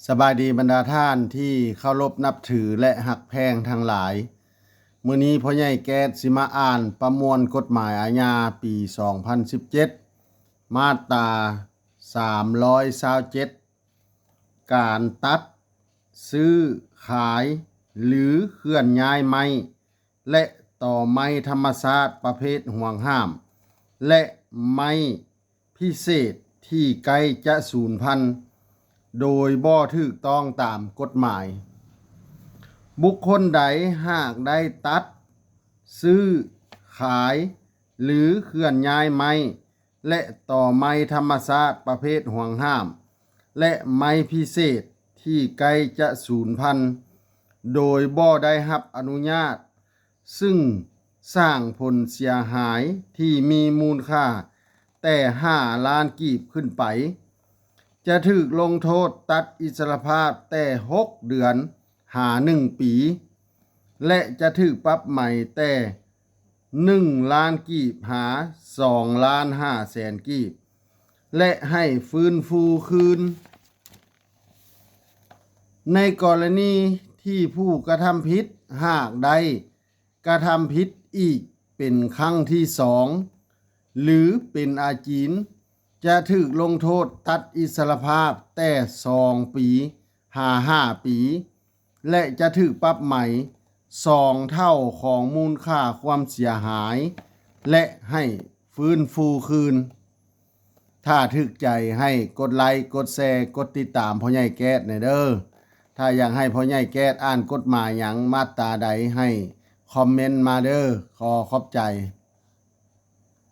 สบายดีบรรดาท่านที่เคารพนับถือและหักแพงทั้งหลายมื้อนี้พ่อใหญ่แก๊สสิมาอ่านประมวลกฎหมายอาญาปี 2017 มาตรา 327 การตัด ซื้อ ขาย หรือเคลื่อนย้ายไม้และต่อไม้ธรรมชาติประเภทห่วงห้าม และไม้พิเศษที่ใกล้จะสูญพันธุ์โดยบ่ถูกต้องตามกฎหมาย บุคคลใดหากได้ตัด ซื้อ ขาย หรือเคลื่อนย้ายไม้และต่อไม้ธรรมชาติประเภทห่วงห้าม และไม้พิเศษที่ใกล้จะสูญพันธุ์โดยบ่ได้รับอนุญาต ซึ่งสร้างผลเสียหายที่มีมูลค่าแต่5 ล้านกีบขึ้นไป จะถูกลงโทษตัดอิสรภาพแต่6 เดือนหา1 ปี และจะถูกปรับใหม่แต่1 ล้านกีบหา2 ล้าน5 แสนกีบและให้ฟื้นฟูคืนในกรณีที่ผู้กระทำผิดหากได้กระทำผิดอีกเป็นครั้งที่2หรือเป็นอาจีนจะถูกลงโทษตัดอิสรภาพแต่2 ปีหา5 ปีและจะถูกปรับใหม่2 เท่าของมูลค่าความเสียหายและให้ฟื้นฟูคืนถ้าถูกใจให้กดไลค์กดแชร์กดติดตามพ่อใหญ่แก๊สหน่อยเด้อถ้าอยากให้พ่อใหญ่แก๊สอ่านกฎหมายหยังมาตราใดให้คอมเมนต์มาเด้อขอบใจ